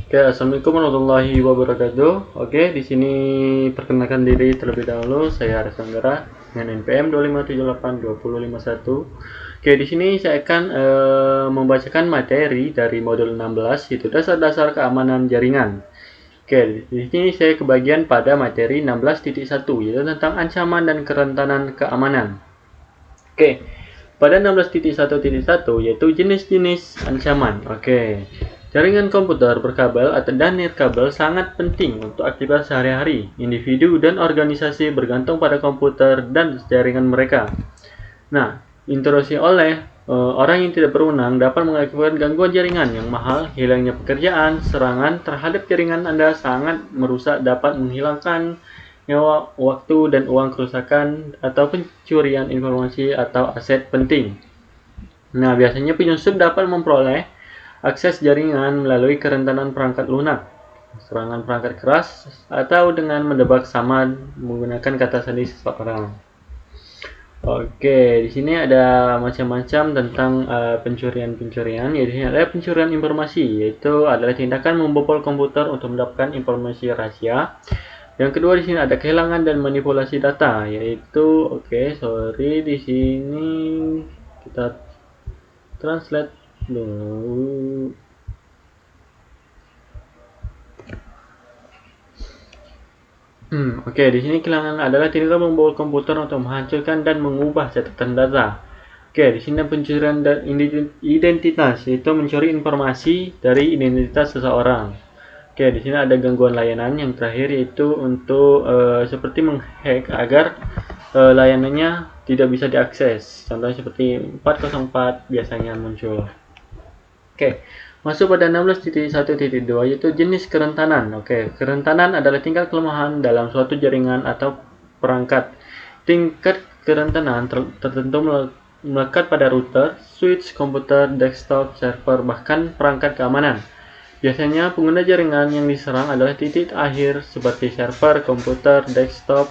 Oke, assalamualaikum warahmatullahi wabarakatuh. Oke, di sini perkenalkan diri terlebih dahulu. Saya Aris Anggara dengan NPM 25782051. Oke, di sini saya akan membacakan materi dari modul 16, yaitu dasar-dasar keamanan jaringan. Oke, di sini saya kebagian pada materi 16.1, yaitu tentang ancaman dan kerentanan keamanan. Oke, pada 16.1.1 yaitu jenis-jenis ancaman. Oke. Jaringan komputer berkabel atau dan nirkabel sangat penting untuk aktivitas sehari-hari. Individu dan organisasi bergantung pada komputer dan jaringan mereka. Nah, intrusi oleh orang yang tidak berwenang dapat mengakibatkan gangguan jaringan yang mahal, hilangnya pekerjaan, serangan terhadap jaringan Anda sangat merusak, dapat menghilangkan nyawa, waktu, dan uang, kerusakan, atau pencurian informasi atau aset penting. Nah, biasanya penyusup dapat memperoleh akses jaringan melalui kerentanan perangkat lunak, serangan perangkat keras, atau dengan mendebak saman menggunakan kata sandi seseorang. Oke, di sini ada macam-macam tentang pencurian-pencurian. Di sini ada pencurian informasi, yaitu adalah tindakan membobol komputer untuk mendapatkan informasi rahasia. Yang kedua, di sini ada kehilangan dan manipulasi data, yaitu di sini kita translate dulu. Di sini kehilangan adalah tindakan membawa komputer untuk menghancurkan dan mengubah catatan data. Di sini pencurian dan identitas, yaitu mencuri informasi dari identitas seseorang. Di sini ada gangguan layanan yang terakhir, yaitu untuk seperti menghack agar layanannya tidak bisa diakses. Contohnya seperti 404 biasanya muncul. Masuk pada 16.1.2 yaitu jenis kerentanan. Kerentanan adalah tingkat kelemahan dalam suatu jaringan atau perangkat. Tingkat kerentanan tertentu melekat pada router, switch, komputer, desktop, server, bahkan perangkat keamanan. Biasanya pengguna jaringan yang diserang adalah titik akhir seperti server, komputer, desktop,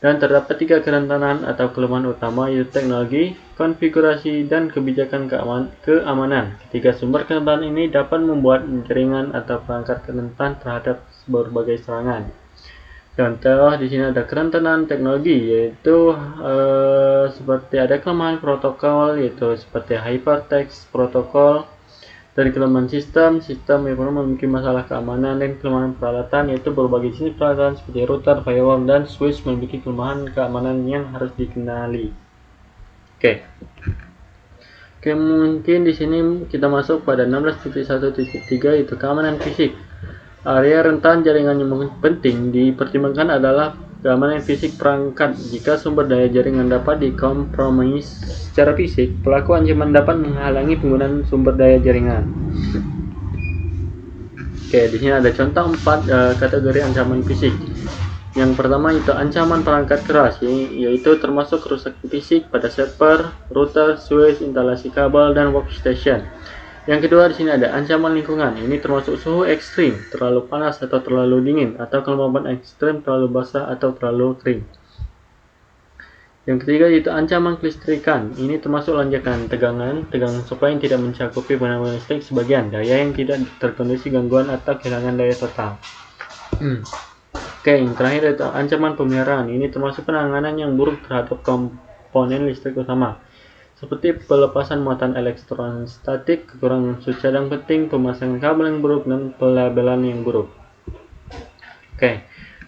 dan terdapat 3 kerentanan atau kelemahan utama, yaitu teknologi, konfigurasi, dan kebijakan keamanan. Ketiga sumber kerentanan ini dapat membuat jaringan atau perangkat rentan terhadap berbagai serangan. Contoh di sini ada kerentanan teknologi, yaitu seperti ada kelemahan protokol, yaitu seperti hypertext protokol. Dari kelemahan sistem memiliki masalah keamanan, dan kelemahan peralatan, yaitu berbagai jenis peralatan seperti router, firewall, dan switch memiliki kelemahan keamanan yang harus dikenali. Mungkin di sini kita masuk pada 16.1.3 yaitu keamanan fisik. Area rentan jaringan yang penting dipertimbangkan adalah keamanan fisik perangkat. Jika sumber daya jaringan dapat dikompromis secara fisik, pelaku ancaman dapat menghalangi penggunaan sumber daya jaringan. Di sini ada contoh 4 kategori ancaman fisik. Yang pertama itu ancaman perangkat keras, yaitu termasuk kerusakan fisik pada server, router, switch, instalasi kabel, dan workstation. Yang kedua di sini ada ancaman lingkungan. Ini termasuk suhu ekstrim, terlalu panas atau terlalu dingin, atau kelembaban ekstrim, terlalu basah atau terlalu kering. Yang ketiga yaitu ancaman kelistrikan. Ini termasuk lonjakan tegangan supply yang tidak mencakupi benar-benar listrik sebagian, daya yang tidak terkondisi, gangguan atau kehilangan daya total. Yang terakhir yaitu ancaman pemeliharaan. Ini termasuk penanganan yang buruk terhadap komponen listrik utama, seperti pelepasan muatan elektrostatik, kekurangan suhu cadang penting, pemasangan kabel yang buruk, dan pelabelan yang buruk.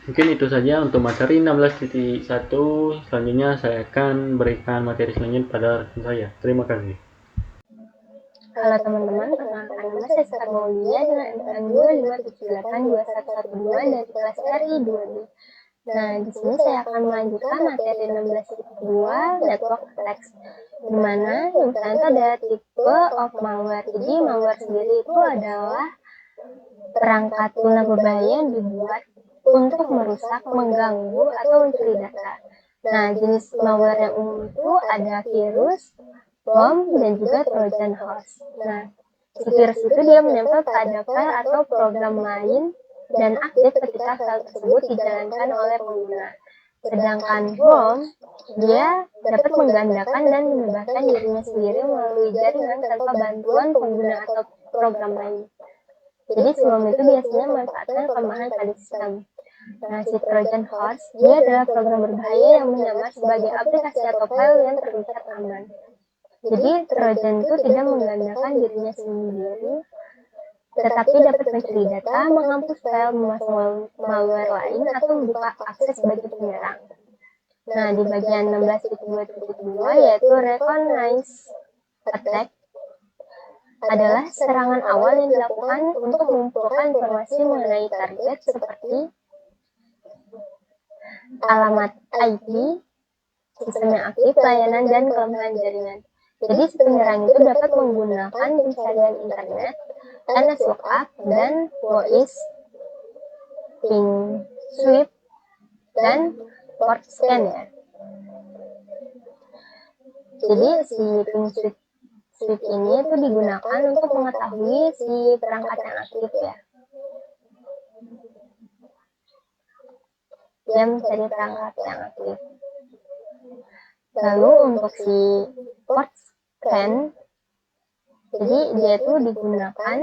Mungkin itu saja untuk materi 16.1. Selanjutnya saya akan berikan materi selanjutnya pada rekan saya. Terima kasih. Halo teman-teman, perkenalkan nama saya Sara Maulia dengan NPM 25782112 dari kelas RI 2B. Nah, di sini saya akan melanjutkan materi 16.2 network attacks, di mana yang pertama ada tipe of malware. Jadi malware sendiri itu adalah perangkat lunak berbahaya yang dibuat untuk merusak, mengganggu, atau mencuri data. Nah, jenis malware yang umum itu ada virus, bom, dan juga trojan horse. Nah, si virus itu dia menempel pada file atau program lain dan aktif ketika file tersebut dijalankan oleh pengguna. Sedangkan bom, dia dapat menggandakan dan membebaskan dirinya sendiri melalui jaringan tanpa bantuan pengguna atau program lain. Jadi sebelum itu biasanya memanfaatkan kelemahan pada sistem. Nah, si Trojan Horse, dia adalah program berbahaya yang menyamar sebagai aplikasi atau file yang terlihat aman. Jadi, Trojan itu tidak menggandakan dirinya sendiri, tetapi dapat mencuri data, menghapus file, memasang malware lain, atau membuka akses bagi penyerang. Nah, di bagian 16.2.2 yaitu Recognize Attack adalah serangan awal yang dilakukan untuk mengumpulkan informasi mengenai target seperti alamat IP, sistem yang aktif, layanan, dan kelemahan jaringan. Jadi si penyerang itu dapat menggunakan pencarian internet, NS Lookup, dan voice ping sweep, dan port scan ya. Jadi si ping sweep ini itu digunakan untuk mengetahui si perangkat yang aktif ya. Dia mencari perangkat yang aktif. Lalu untuk si port scan, jadi dia itu digunakan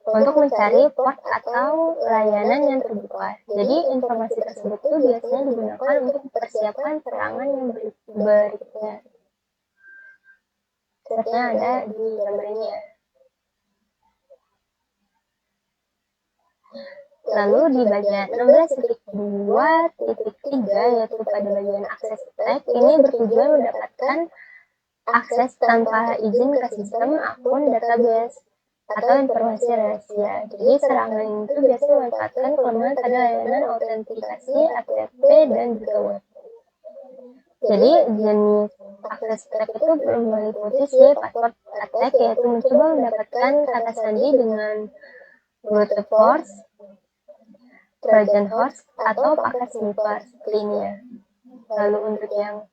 untuk mencari port atau layanan yang terbuka. Jadi informasi tersebut itu biasanya digunakan untuk mempersiapkan serangan yang berikutnya. Sepertinya ada di gambar ini ya. Lalu di bagian 16.2.3 yaitu pada bagian akses attack, ini bertujuan mendapatkan akses tanpa izin ke sistem, akun, database, atau informasi rahasia. Jadi serangan itu biasanya memanfaatkan kelemahan pada layanan autentikasi, APT, dan juga web. Jadi jenis akses attack itu meliputi si password attack, yaitu mencoba mendapatkan kata sandi dengan brute force, Trojan Horse, atau pakai sniffer seperti ini ya. Lalu untuk yang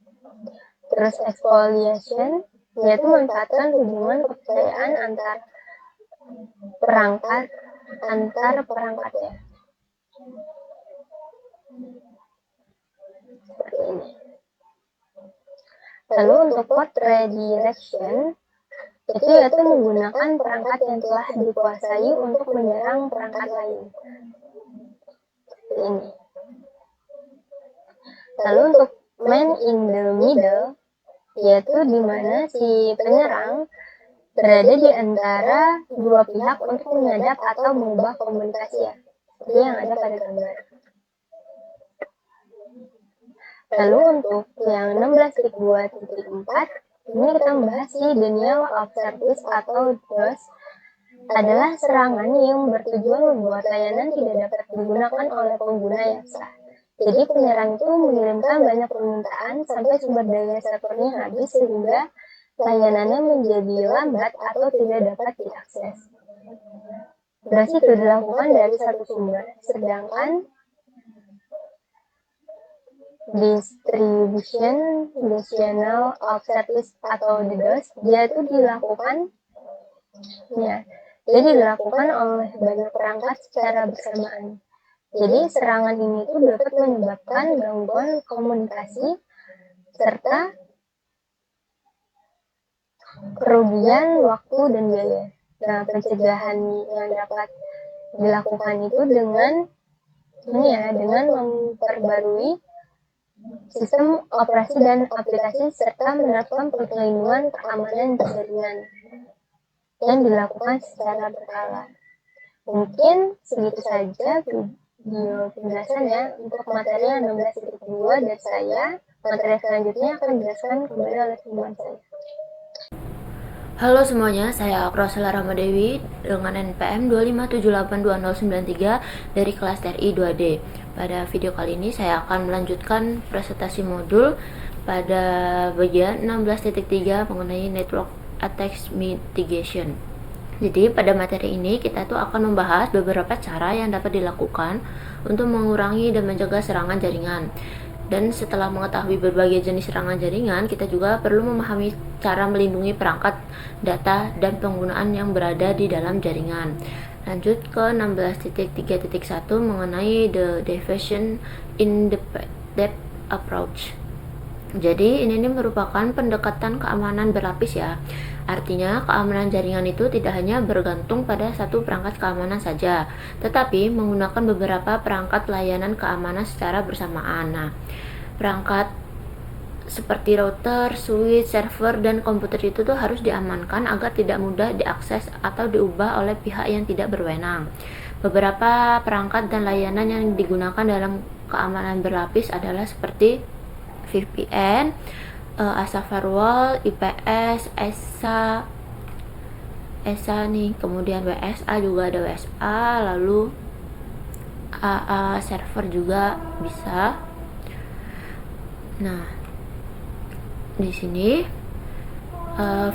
terus exfoliation, yaitu memanfaatkan hubungan kepercayaan antar perangkat ya. Seperti ini. Lalu untuk port redirection, itu yaitu menggunakan perangkat yang telah dikuasai untuk menyerang perangkat lain. Ini. Lalu untuk man in the middle, yaitu di mana si penyerang berada di antara dua pihak untuk menyadap atau mengubah komunikasi ya, seperti yang ada pada gambar. Lalu untuk yang 16.2.4, ini kita membahas si denial of service atau DOS, adalah serangan yang bertujuan membuat layanan tidak dapat digunakan oleh pengguna yang sah. Jadi penyerang itu mengirimkan banyak permintaan sampai sumber daya servernya habis sehingga layanannya menjadi lambat atau tidak dapat diakses. Berarti itu dilakukan dari satu sumber, sedangkan distribution denial of service atau DDoS dia itu dilakukan ya. Jadi dilakukan oleh banyak perangkat secara bersamaan. Jadi serangan ini itu dapat menyebabkan gangguan komunikasi serta kerugian waktu dan biaya. Nah, pencegahan yang dapat dilakukan itu dengan memperbarui sistem operasi dan aplikasi serta menerapkan perlindungan keamanan jaringan yang dilakukan secara berkala. Mungkin segitu saja video penjelasannya. Untuk materi 16.2 dari saya, materi selanjutnya akan dijelaskan kembali oleh teman saya. Halo semuanya, saya Akrosela Ramadewi dengan NPM 257820093 dari kelas TRI 2D. Pada video kali ini saya akan melanjutkan presentasi modul pada bagian 16.3 mengenai Network Attacks Mitigation. Jadi pada materi ini kita tuh akan membahas beberapa cara yang dapat dilakukan untuk mengurangi dan mencegah serangan jaringan. Dan setelah mengetahui berbagai jenis serangan jaringan, kita juga perlu memahami cara melindungi perangkat, data, dan penggunaan yang berada di dalam jaringan. Lanjut ke 16.3.1 mengenai the diffusion in the depth approach. Jadi ini merupakan pendekatan keamanan berlapis ya. Artinya keamanan jaringan itu tidak hanya bergantung pada satu perangkat keamanan saja, tetapi menggunakan beberapa perangkat layanan keamanan secara bersamaan. Nah, perangkat seperti router, switch, server, dan komputer itu tuh harus diamankan agar tidak mudah diakses atau diubah oleh pihak yang tidak berwenang. Beberapa perangkat dan layanan yang digunakan dalam keamanan berlapis adalah seperti VPN, ASA Firewall, IPS, ESA nih, kemudian WSA juga ada WSA, lalu AA server juga bisa. Nah, di sini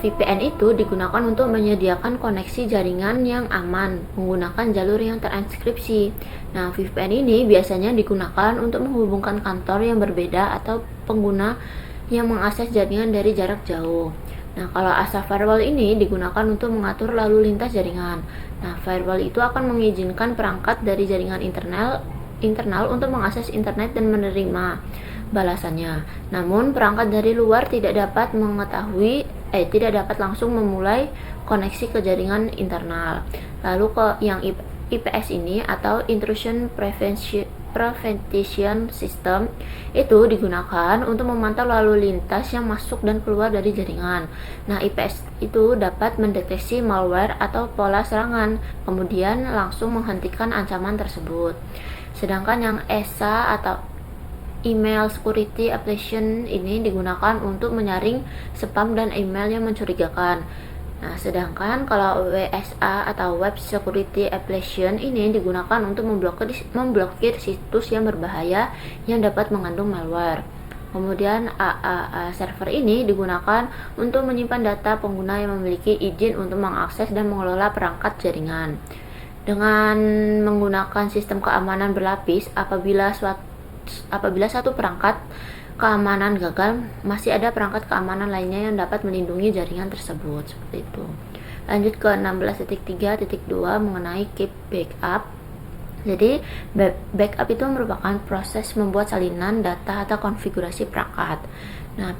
VPN itu digunakan untuk menyediakan koneksi jaringan yang aman menggunakan jalur yang terenkripsi. Nah, VPN ini biasanya digunakan untuk menghubungkan kantor yang berbeda atau pengguna yang mengakses jaringan dari jarak jauh. Nah, kalau ASA Firewall ini digunakan untuk mengatur lalu lintas jaringan. Nah, firewall itu akan mengizinkan perangkat dari jaringan internal untuk mengakses internet dan menerima balasannya. Namun, perangkat dari luar tidak dapat langsung memulai koneksi ke jaringan internal. Lalu ke yang IPS ini atau Intrusion Prevention System itu digunakan untuk memantau lalu lintas yang masuk dan keluar dari jaringan. Nah, IPS itu dapat mendeteksi malware atau pola serangan, kemudian langsung menghentikan ancaman tersebut. Sedangkan yang ESA atau Email Security Application ini digunakan untuk menyaring spam dan email yang mencurigakan. Nah, sedangkan kalau WSA atau Web Security Application ini digunakan untuk memblokir situs yang berbahaya yang dapat mengandung malware. Kemudian AAA server ini digunakan untuk menyimpan data pengguna yang memiliki izin untuk mengakses dan mengelola perangkat jaringan. Dengan menggunakan sistem keamanan berlapis, apabila satu perangkat keamanan gagal, masih ada perangkat keamanan lainnya yang dapat melindungi jaringan tersebut. Seperti itu. Lanjut ke 16.3.2 mengenai keep backup. Jadi, backup itu merupakan proses membuat salinan data atau konfigurasi perangkat. Nah,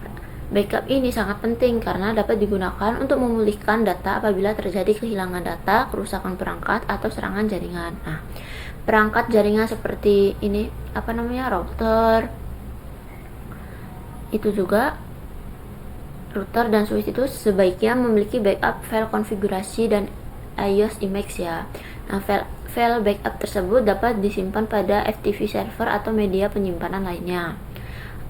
backup ini sangat penting karena dapat digunakan untuk memulihkan data apabila terjadi kehilangan data, kerusakan perangkat, atau serangan jaringan. Nah, perangkat jaringan seperti ini, router, itu juga router dan switch itu sebaiknya memiliki backup file konfigurasi dan iOS image ya. Nah, file backup tersebut dapat disimpan pada FTP server atau media penyimpanan lainnya.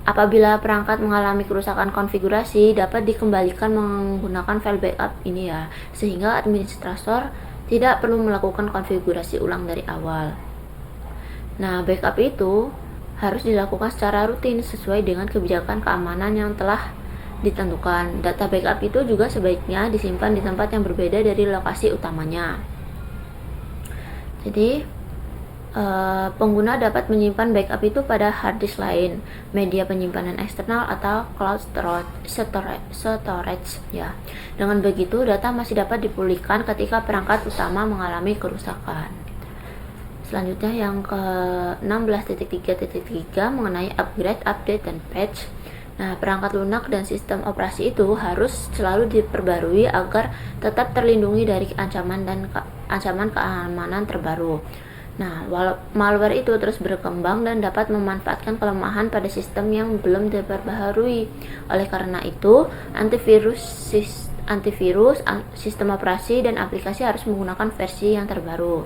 Apabila perangkat mengalami kerusakan konfigurasi, dapat dikembalikan menggunakan file backup ini ya, sehingga administrator tidak perlu melakukan konfigurasi ulang dari awal. Nah, backup itu harus dilakukan secara rutin sesuai dengan kebijakan keamanan yang telah ditentukan. Data backup itu juga sebaiknya disimpan di tempat yang berbeda dari lokasi utamanya. Jadi, pengguna dapat menyimpan backup itu pada hard disk lain, media penyimpanan eksternal atau cloud storage ya. Dengan begitu, data masih dapat dipulihkan ketika perangkat utama mengalami kerusakan. Selanjutnya yang ke 16.3.3 mengenai upgrade, update, dan patch. Nah, perangkat lunak dan sistem operasi itu harus selalu diperbarui agar tetap terlindungi dari ancaman keamanan terbaru. Nah, malware itu terus berkembang dan dapat memanfaatkan kelemahan pada sistem yang belum diperbaharui. Oleh karena itu, antivirus, sistem operasi, dan aplikasi harus menggunakan versi yang terbaru.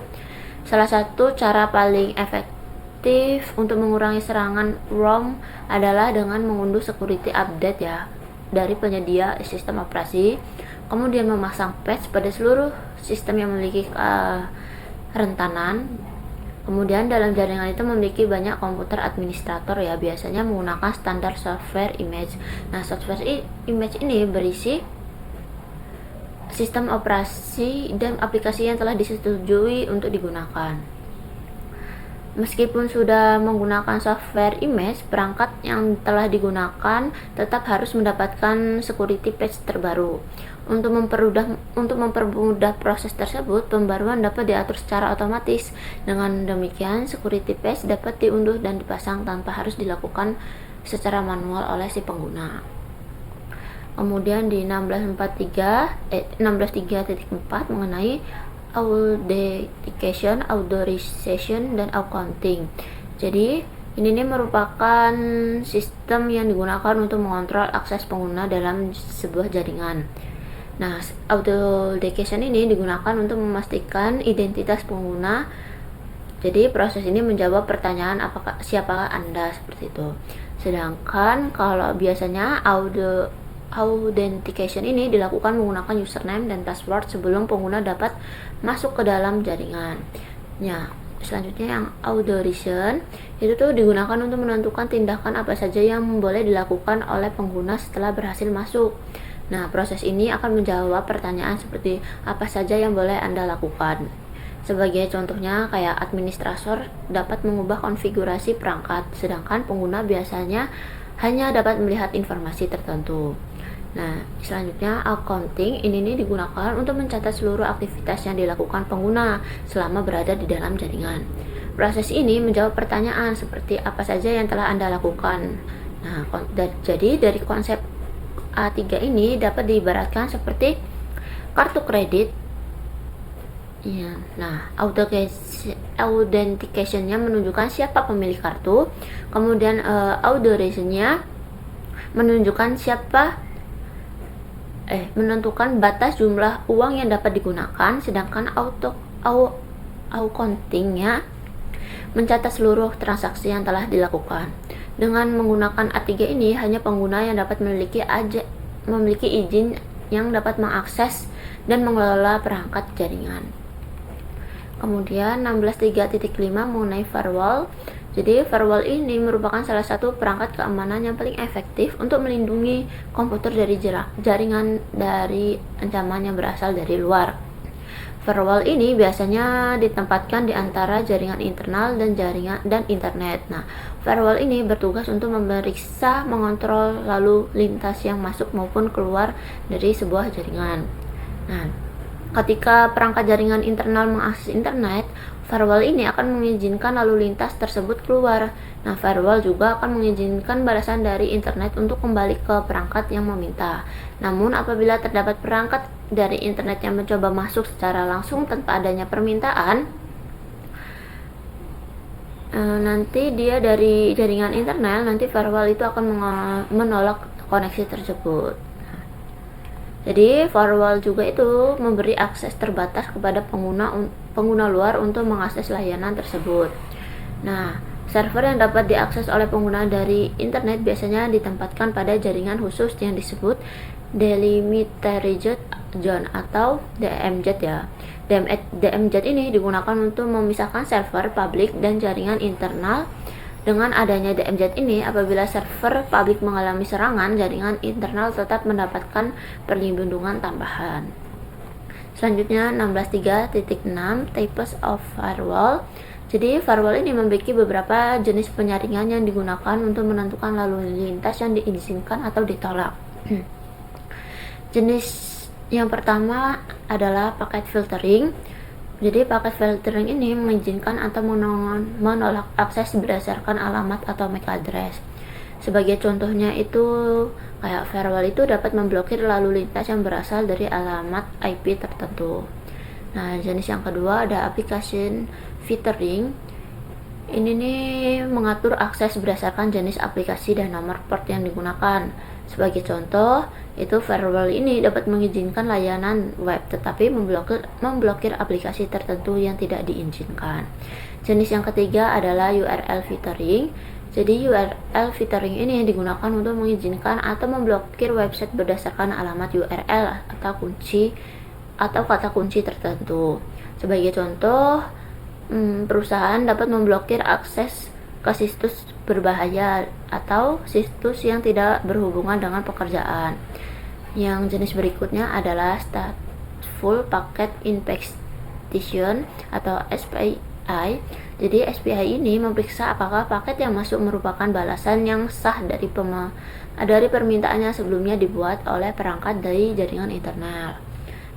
Salah satu cara paling efektif untuk mengurangi serangan ROM adalah dengan mengunduh security update ya dari penyedia sistem operasi, kemudian memasang patch pada seluruh sistem yang memiliki kerentanan. Kemudian dalam jaringan itu memiliki banyak komputer administrator ya, biasanya menggunakan standar software image. Nah, software image ini berisi sistem operasi dan aplikasi yang telah disetujui untuk digunakan. Meskipun sudah menggunakan software image, perangkat yang telah digunakan tetap harus mendapatkan security patch terbaru. Untuk mempermudah proses tersebut, pembaruan dapat diatur secara otomatis. Dengan demikian, security patch dapat diunduh dan dipasang tanpa harus dilakukan secara manual oleh si pengguna. Kemudian di 16.3.4 mengenai authentication, authorization, dan accounting. Jadi ini merupakan sistem yang digunakan untuk mengontrol akses pengguna dalam sebuah jaringan. Nah, authentication ini digunakan untuk memastikan identitas pengguna. Jadi proses ini menjawab pertanyaan siapakah Anda, seperti itu. Sedangkan kalau biasanya authentication ini dilakukan menggunakan username dan password sebelum pengguna dapat masuk ke dalam jaringan. Ya, selanjutnya yang authorization itu tuh digunakan untuk menentukan tindakan apa saja yang boleh dilakukan oleh pengguna setelah berhasil masuk. Nah, proses ini akan menjawab pertanyaan seperti apa saja yang boleh Anda lakukan. Sebagai contohnya, kayak administrator dapat mengubah konfigurasi perangkat, sedangkan pengguna biasanya hanya dapat melihat informasi tertentu. Nah, selanjutnya accounting ini digunakan untuk mencatat seluruh aktivitas yang dilakukan pengguna selama berada di dalam jaringan. Proses ini menjawab pertanyaan seperti apa saja yang telah Anda lakukan. Nah, jadi dari konsep A3 ini dapat diibaratkan seperti kartu kredit. Ya, nah, authentication-nya menunjukkan siapa pemilik kartu, kemudian authorization-nya menunjukkan menentukan batas jumlah uang yang dapat digunakan, sedangkan accounting-nya mencatat seluruh transaksi yang telah dilakukan. Dengan menggunakan A3 ini, hanya pengguna yang dapat memiliki izin yang dapat mengakses dan mengelola perangkat jaringan. Kemudian 16.3.5 mengenai firewall. Jadi firewall ini merupakan salah satu perangkat keamanan yang paling efektif untuk melindungi komputer dari jaringan dari ancaman yang berasal dari luar. Firewall ini biasanya ditempatkan di antara jaringan internal dan internet. Nah, firewall ini bertugas untuk memeriksa, mengontrol lalu lintas yang masuk maupun keluar dari sebuah jaringan. Nah, ketika perangkat jaringan internal mengakses internet, firewall ini akan mengizinkan lalu lintas tersebut keluar. Nah, firewall juga akan mengizinkan balasan dari internet untuk kembali ke perangkat yang meminta. Namun, apabila terdapat perangkat dari internet yang mencoba masuk secara langsung tanpa adanya permintaan, nanti dia dari jaringan internal, nanti firewall itu akan menolak koneksi tersebut. Jadi firewall juga itu memberi akses terbatas kepada pengguna luar untuk mengakses layanan tersebut. Nah, server yang dapat diakses oleh pengguna dari internet biasanya ditempatkan pada jaringan khusus yang disebut Delimited Zone atau DMZ ya. DMZ ini digunakan untuk memisahkan server publik dan jaringan internal. Dengan adanya DMZ ini, apabila server publik mengalami serangan, jaringan internal tetap mendapatkan perlindungan tambahan. Selanjutnya 16.3.6 Types of Firewall. Jadi firewall ini memiliki beberapa jenis penyaringan yang digunakan untuk menentukan lalu lintas yang diizinkan atau ditolak. Jenis yang pertama adalah packet filtering. Jadi packet filtering ini mengizinkan atau menolak akses berdasarkan alamat atau MAC address. Sebagai contohnya itu kayak firewall itu dapat memblokir lalu lintas yang berasal dari alamat IP tertentu. Nah, jenis yang kedua ada application filtering. Ini nih mengatur akses berdasarkan jenis aplikasi dan nomor port yang digunakan. Sebagai contoh, itu firewall ini dapat mengizinkan layanan web tetapi memblokir aplikasi tertentu yang tidak diizinkan. Jenis yang ketiga adalah URL filtering. Jadi URL filtering ini digunakan untuk mengizinkan atau memblokir website berdasarkan alamat URL atau kata kunci tertentu. Sebagai contoh, perusahaan dapat memblokir akses ke situs berbahaya atau situs yang tidak berhubungan dengan pekerjaan. Yang jenis berikutnya adalah Stateful Packet Inspection atau SPI. Jadi SPI ini memeriksa apakah paket yang masuk merupakan balasan yang sah dari permintaan yang sebelumnya dibuat oleh perangkat dari jaringan internal.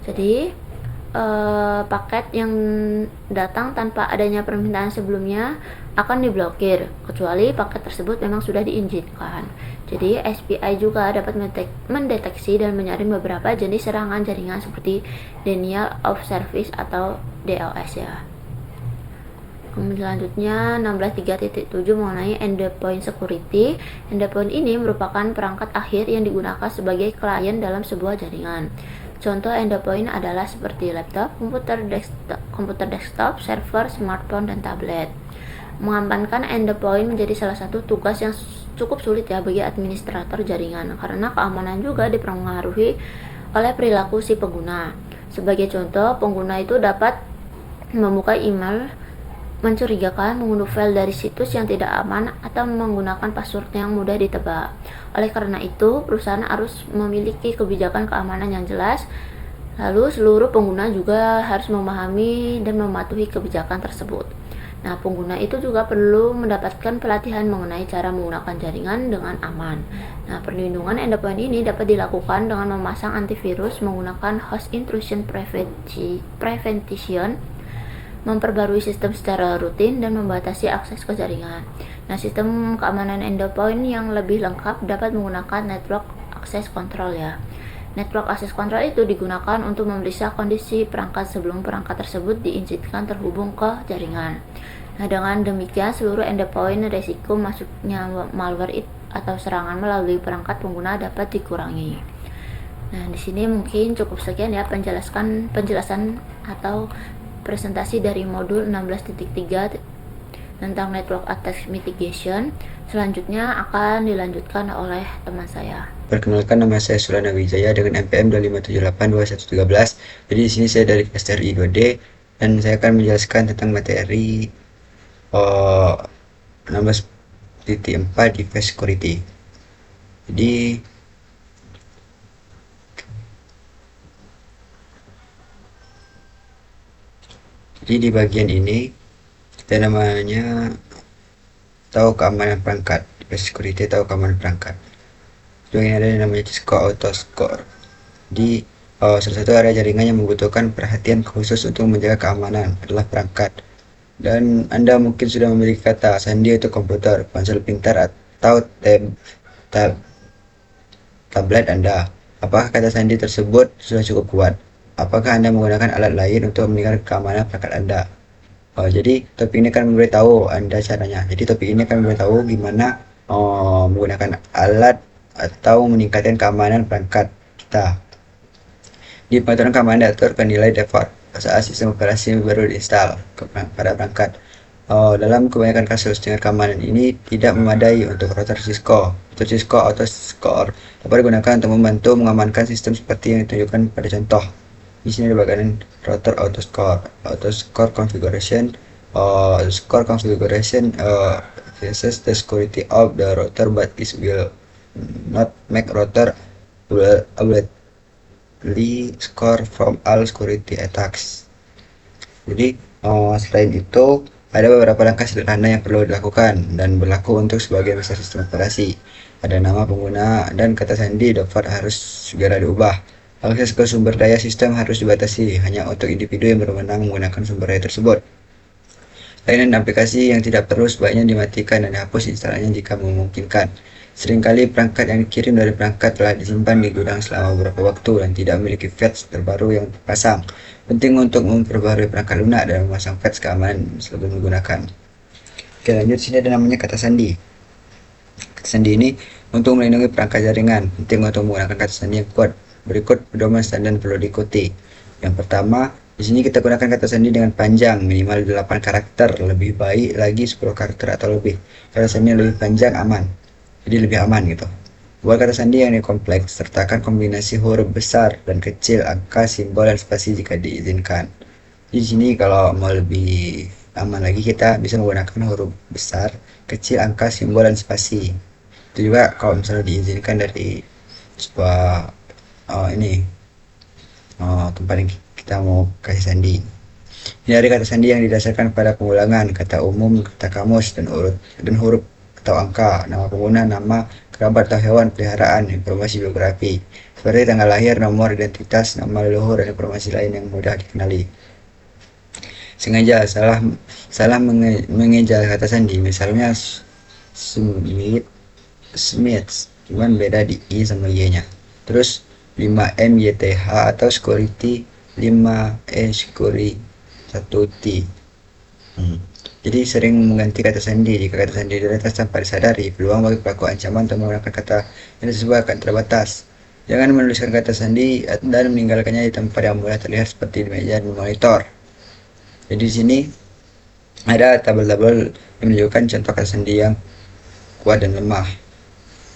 Jadi paket yang datang tanpa adanya permintaan sebelumnya akan diblokir, kecuali paket tersebut memang sudah diizinkan. Jadi SPI juga dapat mendeteksi dan menyaring beberapa jenis serangan jaringan seperti denial of service atau DOS ya. Kemudian selanjutnya 16.3.7 mengenai endpoint security. Endpoint ini merupakan perangkat akhir yang digunakan sebagai klien dalam sebuah jaringan. Contoh endpoint adalah seperti laptop, komputer desktop, server, smartphone, dan tablet. Mengamankan endpoint menjadi salah satu tugas yang cukup sulit ya bagi administrator jaringan, karena keamanan juga dipengaruhi oleh perilaku si pengguna. Sebagai contoh, pengguna itu dapat membuka email mencurigakan, mengunduh file dari situs yang tidak aman, atau menggunakan password yang mudah ditebak. Oleh karena itu, perusahaan harus memiliki kebijakan keamanan yang jelas. Lalu seluruh pengguna juga harus memahami dan mematuhi kebijakan tersebut. Nah, pengguna itu juga perlu mendapatkan pelatihan mengenai cara menggunakan jaringan dengan aman. Nah, perlindungan endpoint ini dapat dilakukan dengan memasang antivirus, menggunakan host intrusion prevention, memperbarui sistem secara rutin, dan membatasi akses ke jaringan. Nah, sistem keamanan endpoint yang lebih lengkap dapat menggunakan network access control ya. Network access control itu digunakan untuk memeriksa kondisi perangkat sebelum perangkat tersebut diizinkan terhubung ke jaringan. Nah, dengan demikian seluruh endpoint risiko masuknya malware atau serangan melalui perangkat pengguna dapat dikurangi. Nah, di sini mungkin cukup sekian ya penjelasan atau presentasi dari modul 16.3 tentang network attack mitigation. Selanjutnya akan dilanjutkan oleh teman saya. Perkenalkan, nama saya Sulana Wijaya dengan NPM 25782113. Jadi di sini saya dari STRI 2D dan saya akan menjelaskan tentang materi 16.4 device security. Jadi di bagian ini kita namanya tahu keamanan perangkat, device security tahu keamanan perangkat. Jadi ini ada yang namanya Cisco Auto Score. Di salah satu area jaringan yang membutuhkan perhatian khusus untuk menjaga keamanan adalah perangkat. Dan Anda mungkin sudah memiliki kata sandi untuk komputer, ponsel pintar, atau tablet Anda. Apakah kata sandi tersebut sudah cukup kuat? Apakah Anda menggunakan alat lain untuk meningkatkan keamanan perangkat Anda? Jadi topik ini akan memberitahu Anda caranya. Jadi topik ini akan memberitahu gimana menggunakan alat atau meningkatkan keamanan perangkat kita. Di pengaturan keamanan data bernilai default saat sistem operasi baru diinstal pada perangkat. Dalam kebanyakan kasus, dengan keamanan ini tidak memadai untuk router Cisco. Cisco Auto Score dapat digunakan untuk membantu mengamankan sistem seperti yang ditunjukkan pada contoh. Di sini ada bagian router auto score configuration. Score configuration versus the security of the router, but it will not make router automatically score from all security attacks. Jadi selain itu ada beberapa langkah sederhana yang perlu dilakukan dan berlaku untuk sebagian besar sistem operasi. Ada nama pengguna dan kata sandi default harus segera diubah. Akses ke sumber daya sistem harus dibatasi hanya untuk individu yang berwenang menggunakan sumber daya tersebut. Layanan aplikasi yang tidak perlu sebaiknya dimatikan dan dihapus instalannya jika memungkinkan. Seringkali perangkat yang dikirim dari perangkat telah disimpan di gudang selama beberapa waktu dan tidak memiliki patch terbaru yang terpasang. Penting untuk memperbarui perangkat lunak dan memasang patch keamanan sebelum menggunakan. Oke, lanjut, sini ada namanya kata sandi. Kata sandi ini untuk melindungi perangkat jaringan. Penting untuk menggunakan kata sandi yang kuat. Berikut pedoman standar perlu diikuti. Yang pertama, di sini kita gunakan kata sandi dengan panjang minimal 8 karakter, lebih baik lagi 10 karakter atau lebih. Kata sandi yang lebih panjang aman, jadi lebih aman gitu. Buat kata sandi yang kompleks, sertakan kombinasi huruf besar dan kecil, angka, simbol, dan spasi jika diizinkan. Di sini kalau mau lebih aman lagi, kita bisa menggunakan huruf besar, kecil, angka, simbol, dan spasi. Itu juga kalau misalnya diizinkan dari sebuah tempat yang kita mau kasih sandi. Hindari kata sandi yang didasarkan pada pengulangan, kata umum, kata kamus, dan huruf atau angka, nama pengguna, nama, kerabat atau hewan peliharaan, informasi biografi. seperti tanggal lahir, nomor identitas, nama leluhur, dan informasi lain yang mudah dikenali. Sengaja salah mengeja kata sandi, misalnya Smith, cuman beda di I sama Y-nya. Terus 5MYTH atau security 5E security 1T. Jadi sering mengganti kata sandi. Jika kata sandi diretas tanpa disadari, peluang bagi pelaku ancaman untuk menggunakan kata yang tersebut akan terbatas. Jangan menuliskan kata sandi dan meninggalkannya di tempat yang mudah terlihat seperti di meja dan monitor. Jadi di sini ada tabel-tabel yang menunjukkan contoh kata sandi yang kuat dan lemah.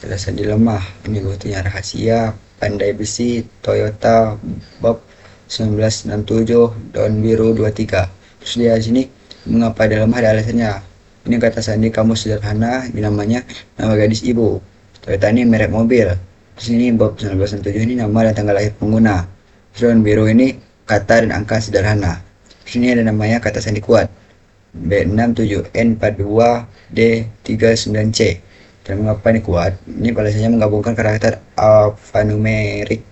Kata sandi lemah, ini buktinya rahasia, pandai besi, Toyota, Bob 1967, daun biru 23. Terus dia sini mengapa dia lemah, ada alasannya. Ini kata sandi kamu sederhana, ini namanya nama gadis ibu. Toyota ini merek mobil. Terus ini Bob 1967 ini nama dan tanggal lahir pengguna. Daun biru ini kata dan angka sederhana. Terus ini ada namanya kata sandi kuat, B67N42D39C. Dan mengapa ini kuat? Ini biasanya menggabungkan karakter alfanumerik.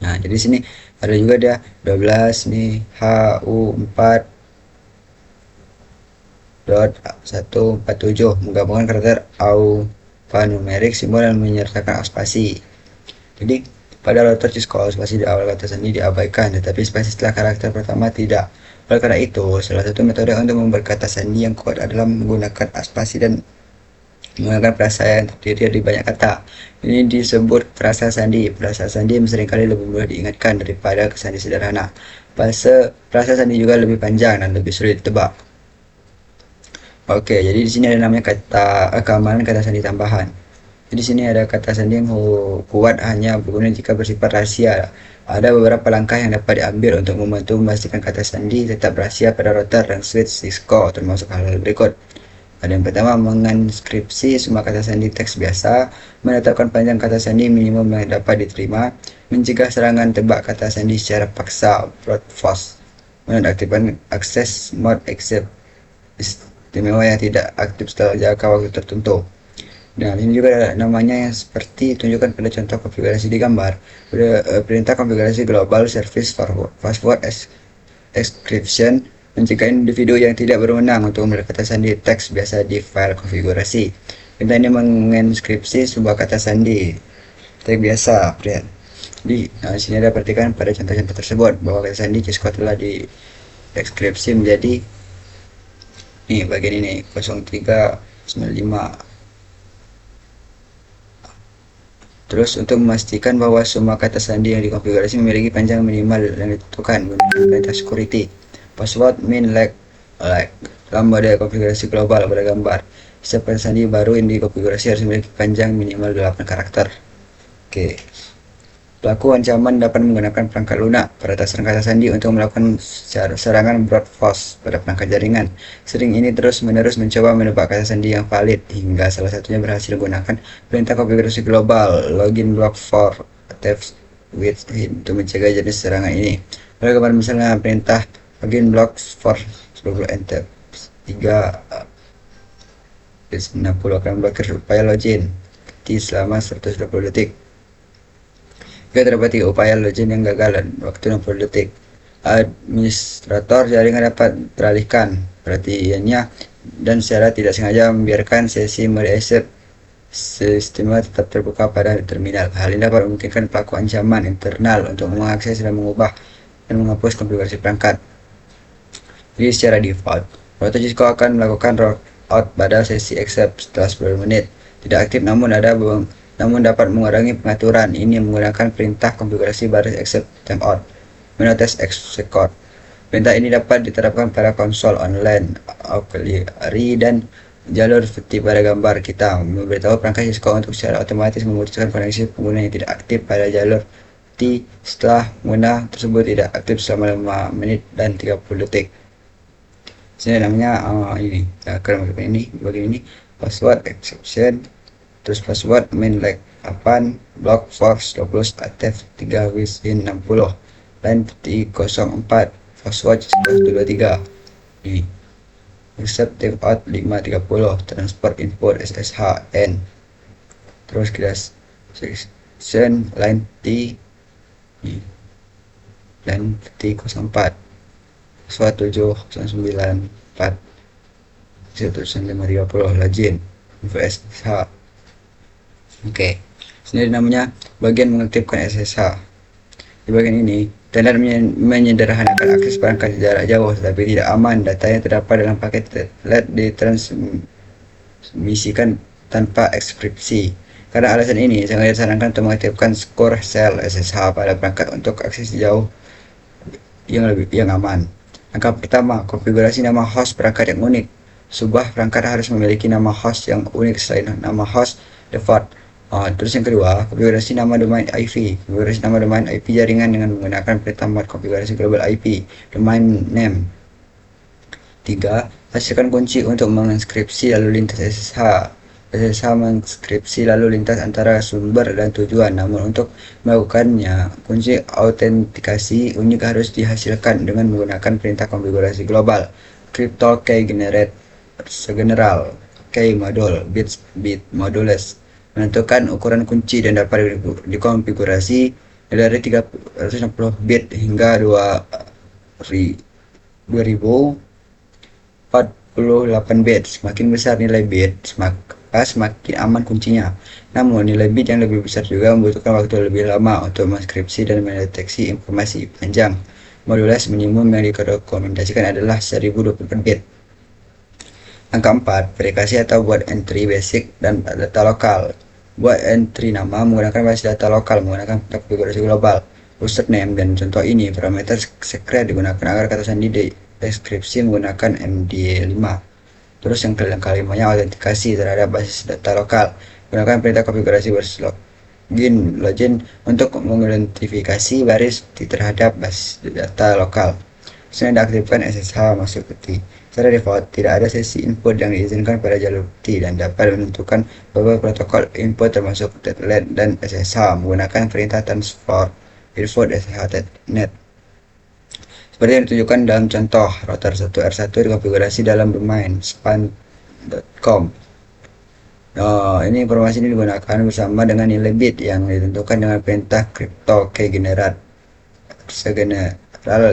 Nah, jadi sini ada juga dia 12 nih HU4.147 menggabungkan karakter alfanumerik, simbol dan menyertakan spasi. Jadi pada router Cisco spasi di awal kata sandi diabaikan, tetapi spasi setelah karakter pertama tidak. Oleh karena itu, salah satu metode untuk membuat kata sandi yang kuat adalah menggunakan spasi dan menggunakan frasa yang terdiri dari banyak kata. Ini disebut frasa sandi. Frasa sandi seringkali lebih mudah diingatkan daripada sandi sederhana. Frasa sandi juga lebih panjang dan lebih sulit ditebak. Oke, jadi di sini ada namanya kata keamanan kata sandi tambahan. Di sini ada kata sandi yang kuat hanya berguna jika bersifat rahasia. Ada beberapa langkah yang dapat diambil untuk membantu memastikan kata sandi tetap rahasia pada router dan switch Cisco, termasuk hal-hal berikut. Ada yang pertama, menginskripsi semua kata sandi teks biasa, menetapkan panjang kata sandi minimum yang dapat diterima, mencegah serangan tebak kata sandi secara paksa brute force, menonaktifkan akses mode except istimewa yang tidak aktif setelah jangka waktu tertentu. Nah, ini juga namanya yang seperti tunjukkan pada contoh konfigurasi di gambar. Perintah konfigurasi global service password encryption mencegah individu yang tidak berwenang untuk memiliki kata sandi teks biasa di file konfigurasi. Perintah ini menginskripsi sebuah kata sandi teks biasa. Di sini ada perhatikan pada contoh-contoh tersebut bahwa kata sandi Cisco telah dienskripsi menjadi bagian ini 0395. Terus untuk memastikan bahwa semua kata sandi yang dikonfigurasi memiliki panjang minimal yang ditentukan menggunakan perintah security password min like dalam mode konfigurasi global pada gambar. Setiap kata sandi baru yang dikonfigurasi harus memiliki panjang minimal 8 karakter. Oke. Pelaku ancaman dapat menggunakan perangkat lunak pada tasaran kata sandi untuk melakukan serangan brute force pada perangkat jaringan. Sering ini terus-menerus mencoba menebak kata sandi yang valid hingga salah satunya berhasil menggunakan perintah konfigurasi global login block for attempts with hit untuk mencegah jenis serangan ini. Pada gambar misalnya perintah login block for 10 enter 3 60 akan memblokir upaya login selama 120 detik. Jika terdapati upaya login yang gagal dan waktu 60 detik, administrator jaringan dapat teralihkan perhatiannya dan secara tidak sengaja membiarkan sesi mereset sistem tetap terbuka pada terminal. Hal ini dapat memungkinkan pelaku ancaman internal untuk mengakses dan mengubah dan menghapus konfigurasi perangkat. Jadi secara default, router Cisco akan melakukan route pada sesi accept setelah 10 menit. Tidak aktif namun dapat mengurangi pengaturan ini menggunakan perintah konfigurasi baris accept timeout menotes execute. Perintah ini dapat diterapkan pada konsol online, auxiliary dan jalur seperti pada gambar kita, memberitahu perangkat Cisco untuk secara otomatis memutuskan koneksi pengguna yang tidak aktif pada jalur T setelah pengguna tersebut tidak aktif selama 5 menit dan 30 detik. Sini namanya ini bagian ini password exception, terus password main like 8 block force 20 atf 3 within 60 dan 04 password 123 ini receptive out 530 transport input SSHN. Terus kita line T dan T04 17094 1530 login SSH. Oke, sini namanya bagian mengaktifkan SSH. Di bagian ini standar menyederhanakan akses perangkat jarak jauh tetapi tidak aman. Data yang terdapat dalam paket telah ditransmisikan tanpa enkripsi. Karena alasan ini, sangat disarankan untuk mengaktifkan Core Shell SSH pada perangkat untuk akses jauh yang aman. Langkah pertama, konfigurasi nama host perangkat yang unik. Sebuah perangkat harus memiliki nama host yang unik selain nama host default. Terus yang kedua, konfigurasi nama domain IP. Konfigurasi nama domain IP jaringan dengan menggunakan perintah mod konfigurasi global IP domain name. 3. Hasilkan kunci untuk menginskripsi lalu lintas SSH. SSH menginskripsi lalu lintas antara sumber dan tujuan. Namun untuk melakukannya, kunci autentikasi unik harus dihasilkan dengan menggunakan perintah konfigurasi global crypto key general key module bit modules. Menentukan ukuran kunci dan dapat dikonfigurasi dari 360 bit hingga 2048 bit. Semakin besar nilai bit, semakin aman kuncinya. Namun nilai bit yang lebih besar juga membutuhkan waktu lebih lama untuk menginskripsi dan mendeteksi informasi panjang. Modules minimum yang direkomendasikan adalah 1024 bit. Angka 4, verifikasi atau buat entry basic dan data lokal. Buat entry nama menggunakan basis data lokal menggunakan konfigurasi global, username, dan contoh ini parameter secret digunakan agar kata sandi deskripsi menggunakan MD5. Terus yang kelimanya autentikasi terhadap basis data lokal menggunakan perintah konfigurasi login untuk mengidentifikasi baris terhadap basis data lokal. Setelah diaktifkan SSH masuk ke T. Secara default, tidak ada sesi input yang diizinkan pada jalur T dan dapat menentukan beberapa protokol input termasuk Telnet dan SSH menggunakan perintah transfer info SSH.net. Seperti yang ditunjukkan dalam contoh, router 1R1 dikonfigurasi dalam domain span.com. Ini informasi ini digunakan bersama dengan nilai bit yang ditentukan dengan perintah crypto key general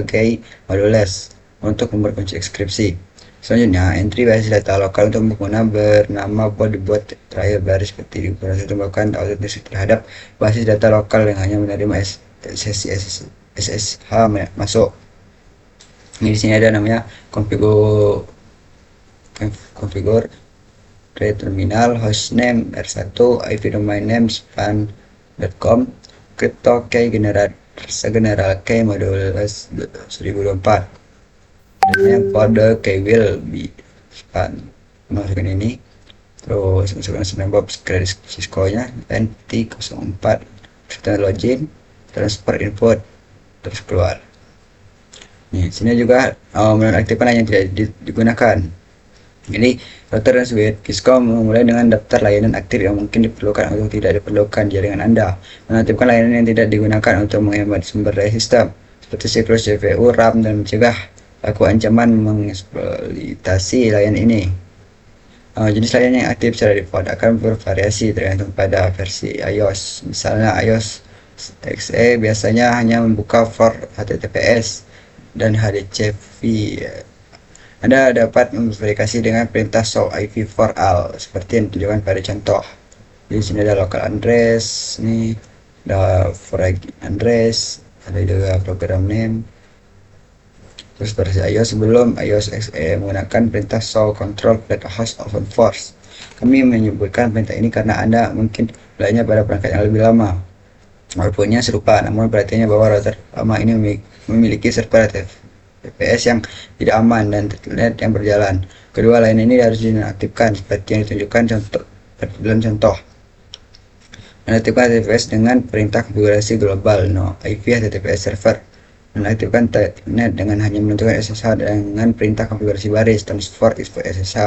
key modules untuk memperkunci enkripsi. Selanjutnya, entry basis data lokal untuk pengguna bernama dibuat terakhir baris seperti dikonfigurasi untuk melakukan autentikasi terhadap basis data lokal yang hanya menerima sesi SSH masuk. Ini di sini ada namanya configure terminal hostname R1 IP domain name span.com crypto key general key modules 1024 dan kode key will be span. Masukkan ini, terus masukkan snapbob Cisco nya dan T04 serta login transfer input terus keluar. Nih, sini juga menonaktifkan yang tidak digunakan. Jadi router dan switch Cisco memulai dengan daftar layanan aktif yang mungkin diperlukan atau tidak diperlukan jaringan Anda. Menonaktifkan layanan yang tidak digunakan untuk menghemat sumber daya sistem seperti siklus CPU, RAM, dan mencegah laku ancaman mengeksploitasi layanan ini. Jenis layanan yang aktif secara default akan bervariasi tergantung pada versi iOS. Misalnya iOS XE biasanya hanya membuka for HTTPS dan HDCV. Anda dapat memverifikasi dengan perintah show IP for all seperti yang ditunjukkan pada contoh. Di sini ada local address, nih ada for address, ada juga program name. Terus versi iOS sebelum iOS XE menggunakan perintah show control flat host open force. Kami menyebutkan perintah ini karena Anda mungkin belajarnya pada perangkat yang lebih lama. Outputnya serupa, namun perhatiannya bahwa router lama ini memiliki server TPS yang tidak aman dan Telnet yang berjalan. Kedua lain ini harus dinonaktifkan seperti yang ditunjukkan dalam contoh. Menaktifkan TPS dengan perintah konfigurasi global no IP HTTPS server. Menaktifkan Telnet dengan hanya menentukan SSH dengan perintah konfigurasi baris transfer info SSH.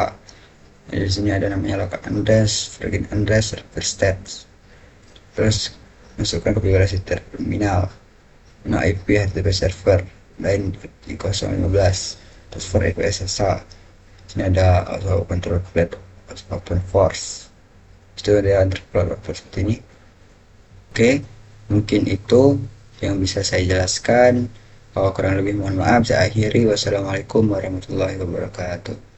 Di sini ada namanya local address, version address, server stats. Terus masukkan konfigurasi terminal no IP HTTP server lain di 015 transfer IP SSH. Sini ada auto control flat open force. Itu ada control seperti ini. Oke, mungkin itu yang bisa saya jelaskan. Kalau kurang lebih mohon maaf, saya akhiri. Wassalamualaikum warahmatullahi wabarakatuh.